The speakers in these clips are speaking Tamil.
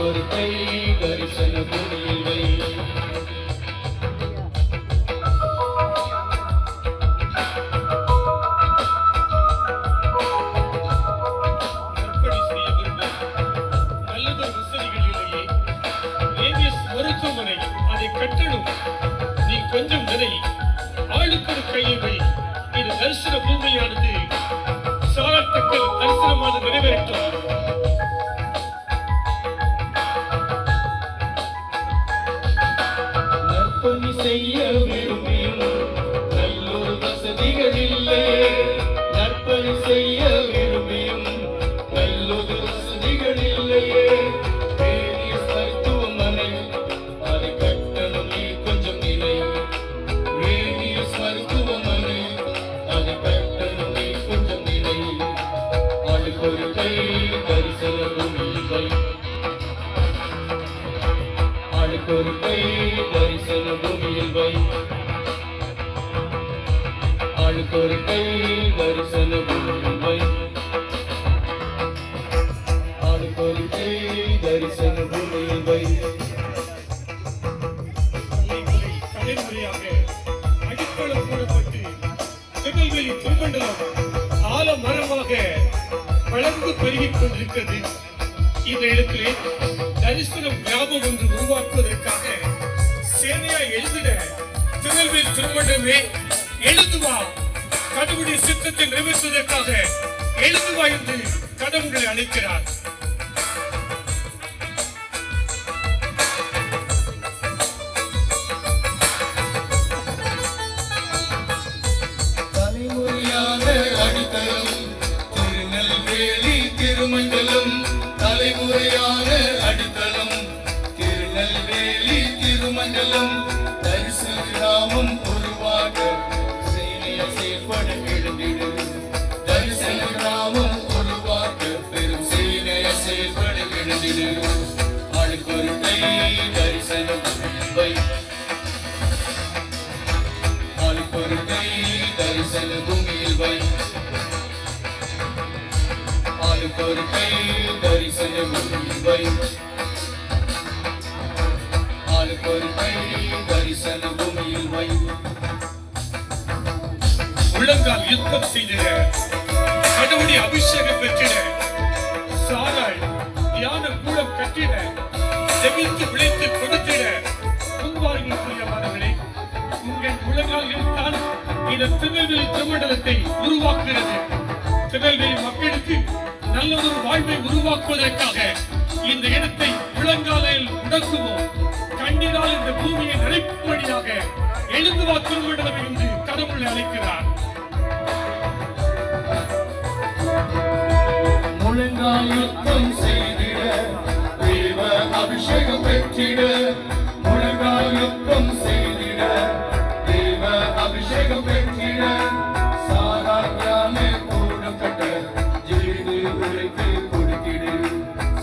ஒரு கை தரிசன பூமியில் வை. நல்லதொரு வசதிகள் இல்லையே. மருத்துவமனை அதை கட்டணும். நீ கொஞ்சம் நிறை. ஆளுக்கு ஒரு கையை வை. இது தரிசன பூமியானது சாராட்டங்கள் தரிசனமாக நிறைவேற்றும். நற்பணி செய்ய விரும்பியும் நல்லொரு வசதிகள் இல்லை. நற்பணி செய்ய விரும்பியும் நல்லொரு வசதிகள் இல்லையே. மருத்துவமனை அதை கட்டணும். நீ கொஞ்சம் நிலை. மருத்துவமனை அதை கட்டணும். நீ கொஞ்சம் நிலை. ஆளுக்கு ஒரு கை தரிசன பூமியில் வை. ஆளுக்கு ஒரு கை தரிசன பூமியில் வை. ஆளுக்கு ஒரு கை தரிசன பூமியில் வை. ஆளுக்கு ஒரு கை தரிசன பூமியில் வை. தலைமுறையாக அடித்தளம் போடப்பட்டு திருநெல்வேலி திருமண்டலம் ஆலமரமாக வளர்ந்து பெருகிக் கொண்டிருக்கிறது. இந்த இடத்திலே தரிசனம் ஞாபகம் ஒன்று உருவாக்குவதற்காக சேனையா எழுதிட திருநெல்வேலி திருமண்டலமே எழுதுவா, கடவுளுடைய சித்தத்தை நிறைவேற்றுவதற்காக எழுதுவா என்று கடவுளை அழைக்கிறார். தலைமுறையான அடித்தளம் திருநெல்வேலி திருமண்டலம். தலைமுறையான அடித்தளம் திருநெல்வேலி திருமண்டலம். தரிசன கிராமம் உருவாக சேனையை செயற்பட எழுந்திடு. தரிசன கிராமம் உருவாக்க பெரும் சேனையை செயற்பட எழுந்திடு. ஆளுக்கு ஒரு கை தரிசன பூமியில் வை. ஆளுக்கு ஒரு கை தரிசன பூமியில் வை. ஆளுக்கு ஒரு கை தரிசன பூமியில் வை. ஆளுக்கு ஒரு கை தரிசன பூமியில் வை. உள்ளங்கால் யுத்தம் செய்திட, கடவுளுடைய அபிஷேகம் பெற்றிட, சாராள் தியான கூடம் கட்டிட, ஜெபித்து விளைத்து கொடுத்திட முன்வார்கள் புரியமானவர்களே. உங்கள் உள்ளங்கால்கள் தான் இந்த திருநெல்வேலி திருமண்டலத்தை உருவாக்குகிறது. திருநெல்வேலி மக்களுக்கு நல்ல ஒரு வாழ்வை உருவாக்குவதற்காக இந்த இடத்தை உள்ளங்காலில் முடக்குவோம். கண்டினால் இந்த பூமியை நினைக்கும்படியாக எழுதுவா திருமண்டலம் என்று கடவுளை அழைக்கிறார். முழங்கால் யுத்தம் செய்திட, தேவ அபிஷேகம் பெற்றிட. முழங்கால் யுத்தம் செய்திட, தேவ அபிஷேகம் பெற்றிட. சாராயான கூடம் கட்ட ஜெயிது உழைத்து கொடுத்திடு.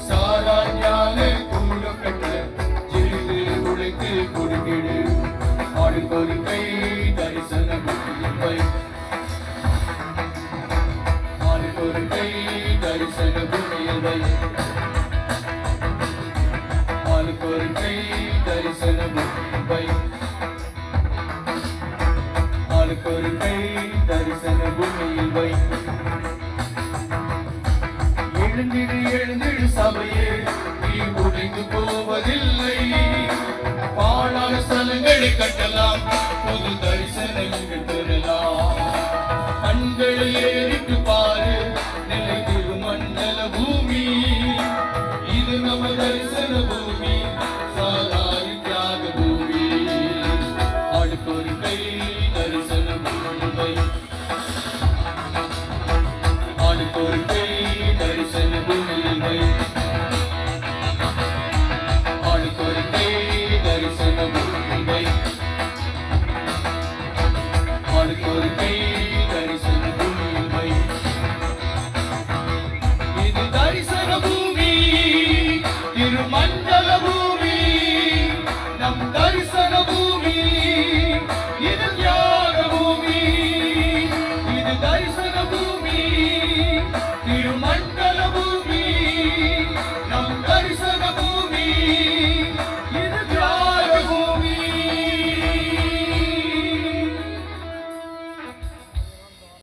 சாராயான கூடம் கட்ட ஜெயிது உழைத்து கொடுத்திடு. ஆளுக்கு ஒரு கை தரிசன பூமியில் வை. ஆளுக்கு ஒரு கை தரிசன பூமியில் வை. ஆளுக்கு ஒரு கை தரிசன பூமியில் வை. ஆளுக்கு ஒரு கை தரிசன பூமியில் வை. எழுந்திடு எழுந்திடு சபையே, நீ உடைந்து போவதில்லை. பாழான ஸ்தலங்களை கட்டலாம், புது தரிசனங்கள் பெறலாம். கண்களை ஏறிட்டு பாரு, நிலை திருமண்டல பூமி. இது நம்ம தரிசன பூமி, சாதாரி தியாக பூமி. ஆளுக்கு ஒரு கை தரிசன பூமியில் வை. ஆளுக்கு ஒரு கை தரிசன பூமியில் வை. ஆளுக்கு ஒரு கை தரிசன பூமியில் வை. ஆளுக்கு ஒரு கை தரிசன பூமியில் வை. இது தரிசன பூமி, திருமண்டல பூமி. நம்